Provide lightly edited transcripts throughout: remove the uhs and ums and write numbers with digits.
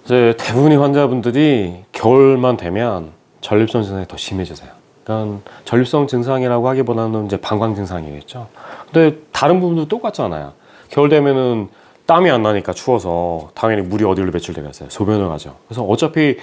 이제 대부분의 환자분들이 겨울만 되면 전립선 증상이 더 심해지세요. 그러니까 전립선 증상이라고 하기보다는 이제 방광 증상이겠죠. 근데 다른 부분도 똑같잖아요. 겨울 되면은 땀이 안 나니까 추워서 당연히 물이 어디로 배출되겠어요? 소변을 가죠. 그래서 어차피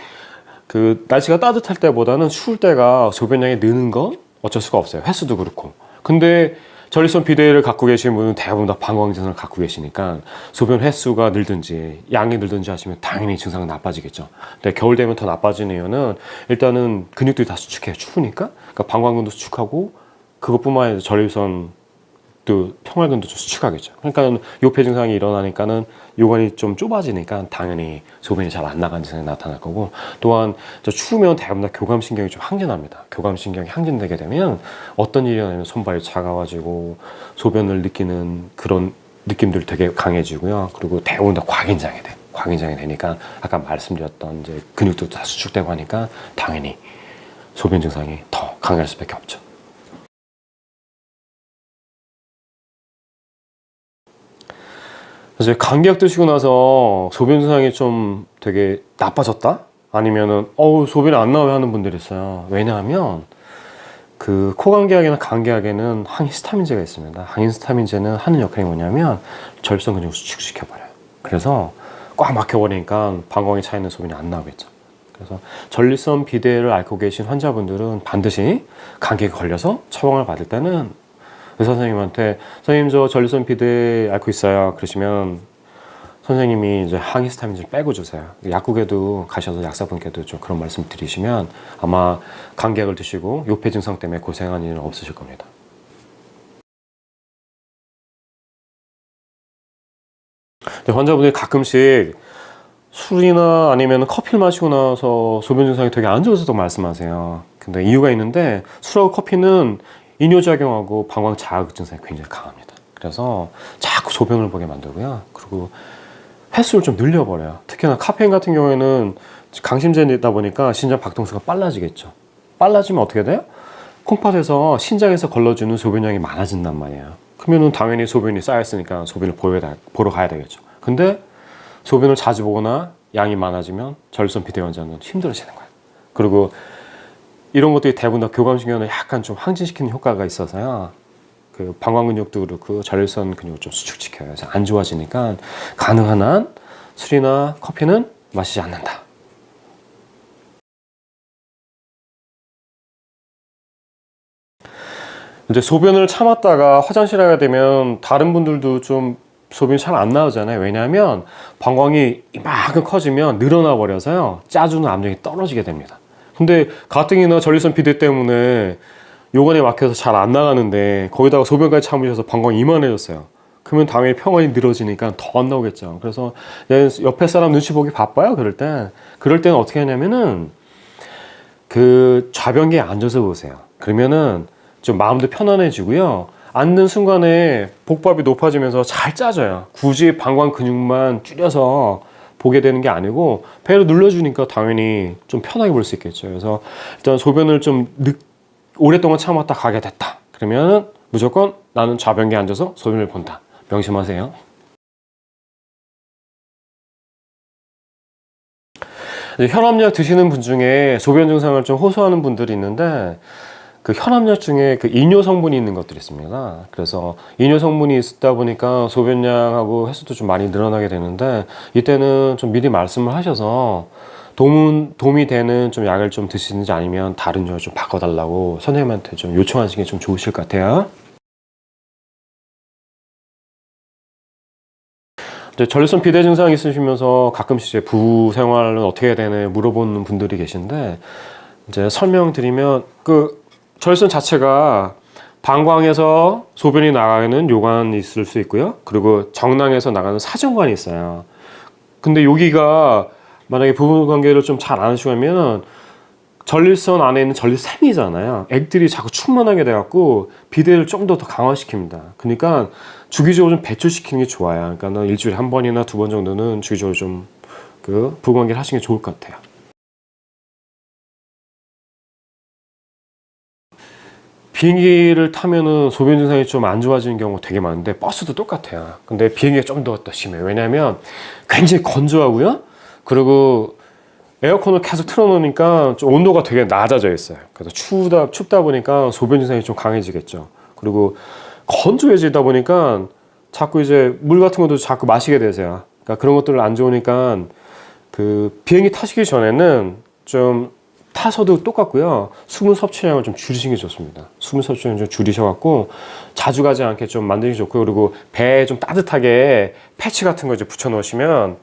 그 날씨가 따뜻할 때보다는 추울 때가 소변량이 느는 건 어쩔 수가 없어요. 횟수도 그렇고. 근데 전립선 비대를 갖고 계신 분은 대부분 다 방광 증상을 갖고 계시니까 소변 횟수가 늘든지 양이 늘든지 하시면 당연히 증상은 나빠지겠죠. 근데 겨울 되면 더 나빠지는 이유는 일단은 근육들이 다 수축해요. 추우니까. 그러니까 방광근도 수축하고 그것뿐만 아니라 전립선 또 평활근도 좀 수축하겠죠. 그러니까 요폐 증상이 일어나니까는 요관이 좀 좁아지니까 당연히 소변이 잘 안 나가는 증상이 나타날 거고, 또한 추우면 대부분 다 교감신경이 좀 항진합니다. 교감신경이 항진되게 되면 어떤 일이 일어나면 손발이 차가워지고 소변을 느끼는 그런 느낌들이 되게 강해지고요. 그리고 대부분 다 과긴장이 돼. 과긴장이 되니까 아까 말씀드렸던 이제 근육도 다 수축되고 하니까 당연히 소변 증상이 더 강할 수밖에 없죠. 그래서 감기약 드시고 나서 소변 증상이 좀 되게 나빠졌다? 아니면은 소변이 안 나와요 하는 분들이 있어요. 왜냐하면 그 코감기약이나 감기약에는 항히스타민제가 있습니다. 항히스타민제는 하는 역할이 뭐냐면 전립선 근육을 수축시켜버려요. 그래서 꽉 막혀버리니까 방광에 차 있는 소변이 안 나오겠죠. 그래서 전립선 비대를 앓고 계신 환자분들은 반드시 감기에 걸려서 처방을 받을 때는 의사 선생님한테 선생님 저 전립선 비대 앓고 있어요 그러시면 선생님이 이제 항히스타민을 빼고 주세요. 약국에도 가셔서 약사분께도 좀 그런 말씀 드리시면 아마 감기약을 드시고 요폐 증상 때문에 고생하는 일은 없으실 겁니다. 근데 환자분들이 가끔씩 술이나 아니면 커피를 마시고 나서 소변 증상이 되게 안 좋아져서 말씀하세요. 근데 이유가 있는데 술하고 커피는 이뇨작용하고 방광 자극 증상이 굉장히 강합니다. 그래서 자꾸 소변을 보게 만들고요. 그리고 횟수를 좀 늘려버려요. 특히나 카페인 같은 경우에는 강심제다 보니까 신장 박동수가 빨라지겠죠. 빨라지면 어떻게 돼요? 콩팥에서 신장에서 걸러주는 소변량이 많아진단 말이에요. 그러면은 당연히 소변이 쌓였으니까 소변을 보러 가야 되겠죠. 근데 소변을 자주 보거나 양이 많아지면 전립선 비대 환자는 힘들어지는 거예요. 그리고 이런 것들이 대부분 다 교감신경을 약간 좀 항진시키는 효과가 있어서요. 그 방광 근육도 그렇고 전립선 근육을 좀 수축시켜요. 그래서 안 좋아지니까 가능한 한 술이나 커피는 마시지 않는다. 이제 소변을 참았다가 화장실에 가게 되면 다른 분들도 좀 소변이 잘 안 나오잖아요. 왜냐하면 방광이 이만큼 커지면 늘어나 버려서요. 짜주는 압력이 떨어지게 됩니다. 근데 가뜩이나 전립선 비대 때문에 요관이 막혀서 잘 안 나가는데 거기다가 소변까지 참으셔서 방광이 이만해졌어요. 그러면 당연히 평원이 늘어지니까 더 안 나오겠죠. 그래서 옆에 사람 눈치 보기 바빠요. 그럴 때는 어떻게 하냐면은 그 좌변기에 앉아서 보세요. 그러면은 좀 마음도 편안해지고요. 앉는 순간에 복부압이 높아지면서 잘 짜져요. 굳이 방광 근육만 줄여서 보게 되는 게 아니고 배를 눌러주니까 당연히 좀 편하게 볼 수 있겠죠. 그래서 일단 소변을 좀 오랫동안 참았다 가게 됐다. 그러면 무조건 나는 좌변기에 앉아서 소변을 본다. 명심하세요. 혈압약 드시는 분 중에 소변 증상을 좀 호소하는 분들이 있는데 그 혈압약 중에 그 이뇨 성분이 있는 것들이 있습니다. 그래서 이뇨 성분이 있다 보니까 소변량하고 횟수도 좀 많이 늘어나게 되는데 이때는 좀 미리 말씀을 하셔서 도움이 되는 좀 약을 좀 드시는지 아니면 다른 약을 좀 바꿔달라고 선생님한테 좀 요청하시는 게 좀 좋으실 것 같아요. 전립선 비대 증상 있으시면서 가끔씩 이제 부부 생활은 어떻게 해야 되나 물어보는 분들이 계신데 이제 설명드리면 그 전립선 자체가 방광에서 소변이 나가는 요관이 있을 수 있고요. 그리고 정낭에서 나가는 사정관이 있어요. 근데 여기가 만약에 부부 관계를 좀 잘 안 하시고 하면 전립선 안에 있는 전립腺이잖아요. 액들이 자꾸 충만하게 돼갖고 비대를 좀 더 강화시킵니다. 그러니까 주기적으로 좀 배출시키는 게 좋아요. 그러니까 일주일에 한 번이나 두 번 정도는 주기적으로 좀 그 부부 관계를 하시는 게 좋을 것 같아요. 비행기를 타면은 소변 증상이 좀 안 좋아지는 경우가 되게 많은데 버스도 똑같아요. 근데 비행기가 좀 더 심해요. 왜냐하면 굉장히 건조하고요. 그리고 에어컨을 계속 틀어놓으니까 좀 온도가 되게 낮아져 있어요. 그래서 춥다 보니까 소변 증상이 좀 강해지겠죠. 그리고 건조해지다 보니까 자꾸 이제 물 같은 것도 자꾸 마시게 되세요. 그러니까 그런 것들 안 좋으니까 그 비행기 타시기 전에는 좀 타서도 똑같고요. 수분 섭취량을 좀 줄이시는 게 좋습니다. 수분 섭취량 좀 줄이셔갖고 자주 가지 않게 좀 만드는 게 좋고요. 그리고 배에 좀 따뜻하게 패치 같은 거 이제 붙여 놓으시면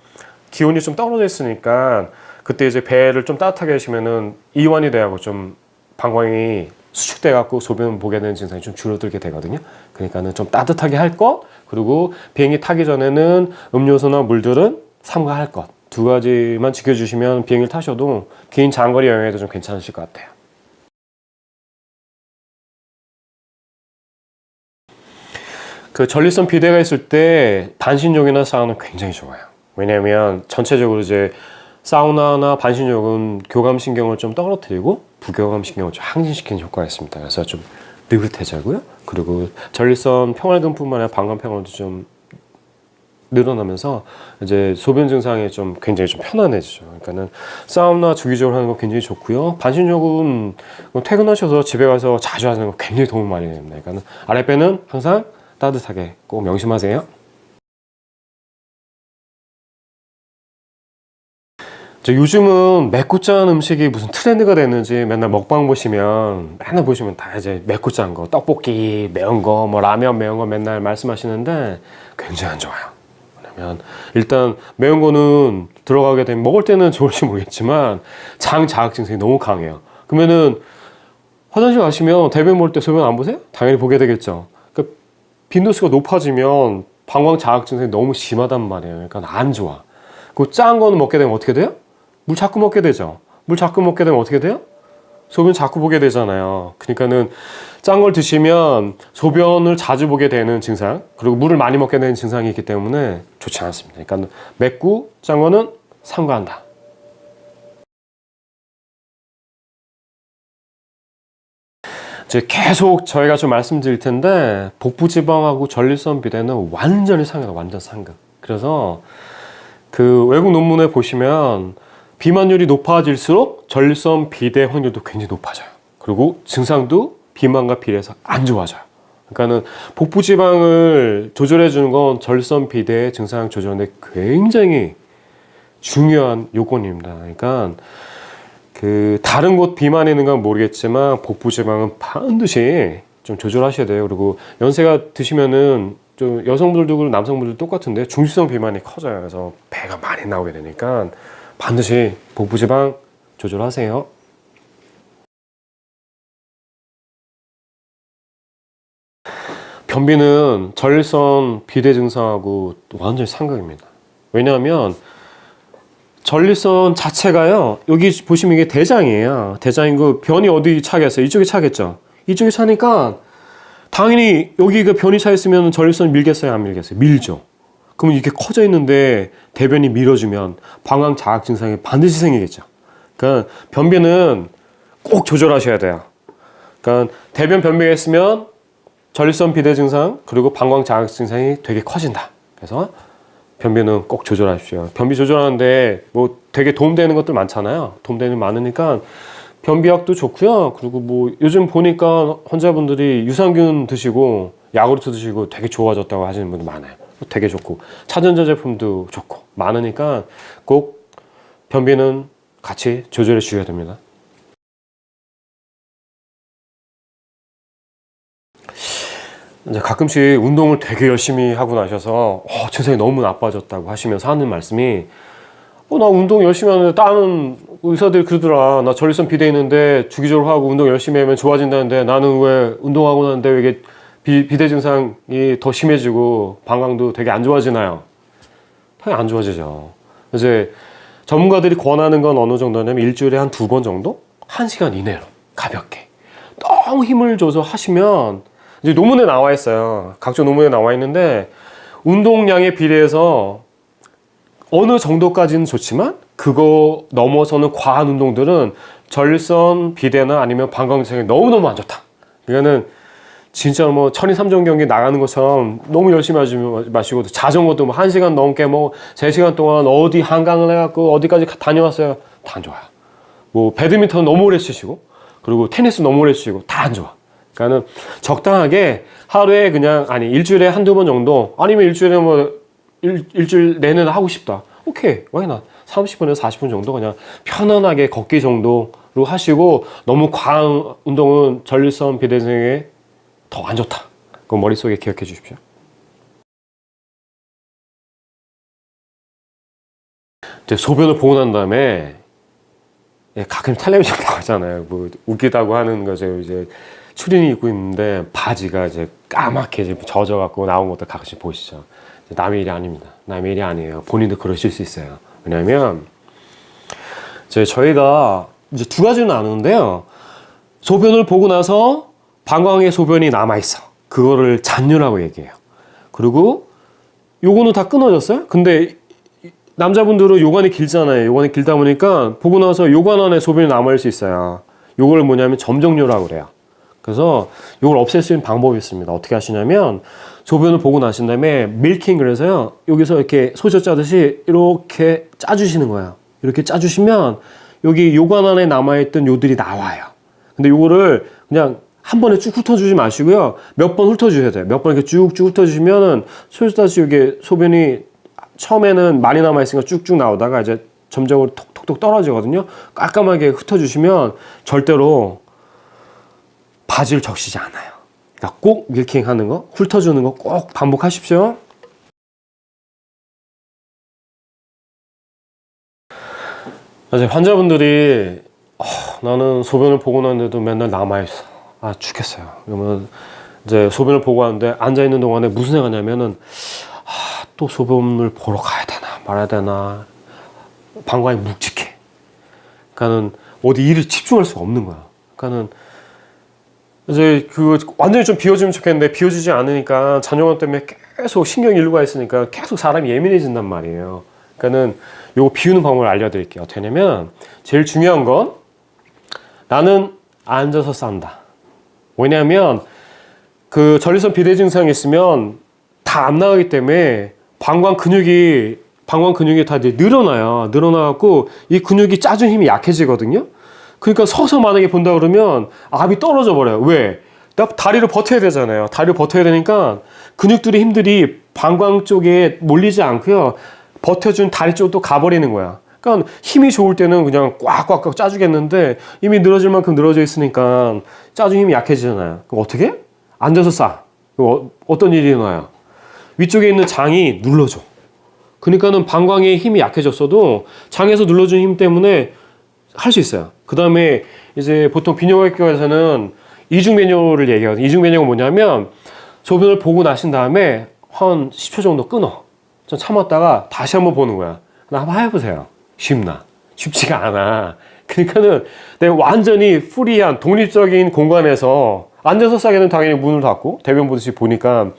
기온이 좀 떨어져 있으니까 그때 이제 배를 좀 따뜻하게 하시면은 이완이 돼하고 좀 방광이 수축돼 갖고 소변 보게 되는 증상이 좀 줄어들게 되거든요. 그러니까는 좀 따뜻하게 할 것, 그리고 비행기 타기 전에는 음료수나 물들은 삼가할 것, 두 가지만 지켜주시면 비행기를 타셔도 긴 장거리 여행에도 좀 괜찮으실 것 같아요. 그 전립선 비대가 있을 때 반신욕이나 사우나는 굉장히 좋아요. 왜냐하면 전체적으로 이제 사우나나 반신욕은 교감신경을 좀 떨어뜨리고 부교감신경을 좀 항진시키는 효과가 있습니다. 그래서 좀 느긋해지고요. 그리고 전립선 평활근뿐만 아니라 방광평활도 좀 늘어나면서 이제 소변 증상이 좀 굉장히 좀 편안해지죠. 그러니까는 사우나 주기적으로 하는 거 굉장히 좋고요. 반신욕은 퇴근하셔서 집에 가서 자주 하는 거 굉장히 도움 많이 됩니다. 그러니까는 아랫배는 항상 따뜻하게 꼭 명심하세요. 요즘은 맵고 짠 음식이 무슨 트렌드가 됐는지 맨날 먹방 보시면 맨날 보시면 다 이제 맵고 짠 거, 떡볶이 매운 거, 뭐 라면 매운 거 맨날 말씀하시는데 굉장히 안 좋아요. 왜냐면 일단 매운 거는 들어가게 되면 먹을 때는 좋을지 모르겠지만 장 자극 증상이 너무 강해요. 그러면은 화장실 가시면 대변 볼 때 소변 안 보세요? 당연히 보게 되겠죠. 그러니까 빈도수가 높아지면 방광 자극 증상이 너무 심하단 말이에요. 그러니까 안 좋아. 그 짠 거는 먹게 되면 어떻게 돼요? 물 자꾸 먹게 되죠. 물 자꾸 먹게 되면 어떻게 돼요? 소변 자꾸 보게 되잖아요. 그러니까는 짠 걸 드시면 소변을 자주 보게 되는 증상, 그리고 물을 많이 먹게 되는 증상이 있기 때문에 좋지 않습니다. 그러니까 맵고 짠 거는 삼가한다. 이제 계속 저희가 좀 말씀드릴 텐데 복부지방하고 전립선 비대는 완전히 상이다. 완전 상극. 그래서 그 외국 논문에 보시면 비만율이 높아질수록 전립선 비대 확률도 굉장히 높아져요. 그리고 증상도 비만과 비례해서 안 좋아져요. 그러니까는 복부지방을 조절해 주는 건 전립선 비대 증상 조절에 굉장히 중요한 요건입니다. 그러니까 그 다른 곳 비만이 있는 건 모르겠지만 복부지방은 반드시 좀 조절하셔야 돼요. 그리고 연세가 드시면은 좀 여성분들도 그렇고 남성분들도 똑같은데 중지성 비만이 커져요. 그래서 배가 많이 나오게 되니까 반드시 복부지방 조절하세요. 변비는 전립선 비대 증상하고 완전히 상극입니다. 왜냐하면 전립선 자체가요, 여기 보시면 이게 대장이에요. 대장이고 변이 어디 차겠어요? 이쪽에 차겠죠. 이쪽에 차니까 당연히 여기 그 변이 차 있으면 전립선 밀겠어요? 안 밀겠어요? 밀죠. 그러면 이렇게 커져 있는데 대변이 밀어주면 방광 자극 증상이 반드시 생기겠죠. 그러니까 변비는 꼭 조절하셔야 돼요. 그러니까 대변 변비가 있으면 전립선 비대 증상 그리고 방광 자극 증상이 되게 커진다. 그래서 변비는 꼭 조절하십시오. 변비 조절하는데 뭐 되게 도움되는 것들 많잖아요. 도움되는 게 많으니까 변비약도 좋고요. 그리고 뭐 요즘 보니까 환자분들이 유산균 드시고 야구르트 드시고 되게 좋아졌다고 하시는 분들 많아요. 되게 좋고 차전자 제품도 좋고 많으니까 꼭 변비는 같이 조절해 주셔야 됩니다. 이제 가끔씩 운동을 되게 열심히 하고 나셔서 증상이 너무 나빠졌다고 하시면서 하는 말씀이 나 운동 열심히 하는데 다른 의사들 그러더라. 나 전립선 비대 있는데 주기적으로 하고 운동 열심히 하면 좋아진다는데 나는 왜 운동하고 나는데 왜 이게 비대 증상이 더 심해지고 방광도 되게 안 좋아지나요? 당연히 안 좋아지죠. 이제 전문가들이 권하는 건 어느 정도냐면 일주일에 한 2번 정도? 1시간 이내로 가볍게 너무 힘을 줘서 하시면 이제 논문에 나와 있어요. 각종 논문에 나와 있는데 운동량에 비례해서 어느 정도까지는 좋지만 그거 넘어서는 과한 운동들은 전립선 비대나 아니면 방광 증상이 너무너무 안 좋다. 그러니까는 진짜 뭐 천이삼종 경기 나가는 것처럼 너무 열심히 마시고 자전거도 뭐 1시간 넘게 뭐 3시간 동안 어디 한강을 해갖고 어디까지 다녀왔어요. 다 안 좋아요. 뭐 배드민턴 너무 오래 치시고 그리고 테니스 너무 오래 치시고 다 안 좋아. 그러니까는 적당하게 하루에 그냥 아니 일주일에 한두 번 정도 아니면 일주일에 뭐 일주일 내내 하고 싶다. 오케이, why not? 30분에서 40분 정도 그냥 편안하게 걷기 정도로 하시고 너무 과한 운동은 전립선 비대증에 더 안 좋다. 그거 머릿속에 기억해 주십시오. 이제 소변을 보고 난 다음에 가끔 텔레비전 나가잖아요. 뭐 웃기다고 하는 거죠. 이제 추리닝 입고 있는데 바지가 이제 까맣게 이제 젖어갖고 나온 것도 가끔씩 보시죠. 남의 일이 아닙니다. 남의 일이 아니에요. 본인도 그러실 수 있어요. 왜냐하면 저희가 이제 두 가지는 나누는데요. 소변을 보고 나서 방광에 소변이 남아있어. 그거를 잔류라고 얘기해요. 그리고 요거는 다 끊어졌어요. 근데 남자분들은 요관이 길잖아요. 요관이 길다 보니까 보고 나서 요관 안에 소변이 남아있을 수 있어요. 요걸 뭐냐면 점정류라고 그래요. 그래서 요걸 없앨 수 있는 방법이 있습니다. 어떻게 하시냐면 소변을 보고 나신 다음에 밀킹 그래서요. 여기서 이렇게 소주 짜듯이 이렇게 짜주시는 거예요. 이렇게 짜주시면 여기 요관 안에 남아있던 요들이 나와요. 근데 요거를 그냥 한 번에 쭉 훑어주지 마시고요. 몇 번 훑어주셔야 돼요. 몇 번 이렇게 쭉쭉 훑어주시면은 소주 짜듯이 이게 소변이 처음에는 많이 남아있으니까 쭉쭉 나오다가 이제 점적으로 톡톡톡 떨어지거든요. 깔끔하게 훑어주시면 절대로 바지를 적시지 않아요. 그러니까 꼭 밀킹 하는 거, 훑어주는 거 꼭 반복하십시오. 이제 환자분들이 나는 소변을 보고 났는데도 맨날 남아있어. 아 죽겠어요. 그러면 이제 소변을 보고 왔는데 앉아있는 동안에 무슨 생각하냐면은 또 소변을 보러 가야 되나 말아야 되나 방광이 묵직해. 그러니까는 어디 일을 집중할 수가 없는 거야. 그러니까는 이제 그 완전히 좀 비워주면 좋겠는데 비워주지 않으니까 잔여관 때문에 계속 신경 일루가 있으니까 계속 사람이 예민해진단 말이에요. 그러니까는 요거 비우는 방법을 알려드릴게요. 어떻게 하냐면 제일 중요한 건 나는 앉아서 싼다. 왜냐하면 그 전립선 비대 증상이 있으면 다 안 나가기 때문에 방광 근육이 다 이제 늘어나요. 늘어나갖고 이 근육이 짜준 힘이 약해지거든요. 그러니까 서서 만약에 본다 그러면 압이 떨어져 버려요. 왜? 나 다리를 버텨야 되잖아요. 다리를 버텨야 되니까 근육들의 힘들이 방광 쪽에 몰리지 않고요. 버텨준 다리 쪽도 가버리는 거야. 그러니까 힘이 좋을 때는 그냥 꽉꽉꽉 짜주겠는데 이미 늘어질 만큼 늘어져 있으니까 짜준 힘이 약해지잖아요. 그럼 어떻게? 앉아서 싸. 어떤 일이 일어나요? 위쪽에 있는 장이 눌러줘. 그러니까는 방광에 힘이 약해졌어도 장에서 눌러준 힘 때문에 할 수 있어요. 그 다음에 이제 보통 비뇨기과에서는 이중배뇨를 얘기하거든요. 이중배뇨가 뭐냐면 소변을 보고 나신 다음에 한 10초 정도 끊어. 좀 참았다가 다시 한번 보는 거야. 한번 해보세요. 쉽나? 쉽지가 않아. 그러니까는 내가 완전히 프리한 독립적인 공간에서 앉아서 싸게는 당연히 문을 닫고 대변 보듯이 보니까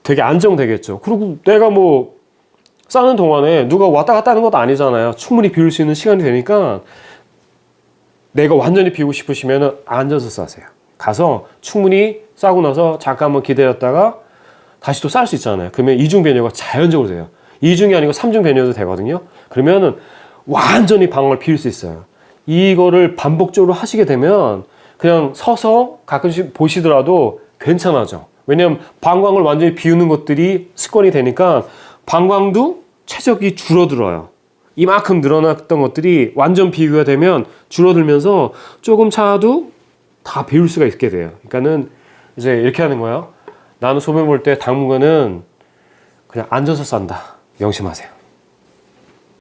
되게 안정되겠죠. 그리고 내가 뭐 싸는 동안에 누가 왔다 갔다 하는 것도 아니잖아요. 충분히 비울 수 있는 시간이 되니까 내가 완전히 비우고 싶으시면 앉아서 싸세요. 가서 충분히 싸고 나서 잠깐만 기다렸다가 다시 또 쌀 수 있잖아요. 그러면 이중 배뇨가 자연적으로 돼요. 2중이 아니고 3중 배뇨도 되거든요. 그러면은 완전히 방광을 비울 수 있어요. 이거를 반복적으로 하시게 되면 그냥 서서 가끔씩 보시더라도 괜찮아져. 왜냐면 방광을 완전히 비우는 것들이 습관이 되니까 방광도 최적이 줄어들어요. 이만큼 늘어났던 것들이 완전 비교가 되면 줄어들면서 조금 차도 다 비울 수가 있게 돼요. 그러니까는 이제 이렇게 하는 거예요. 나는 소변 볼 때 당분간은 그냥 앉아서 싼다. 명심하세요.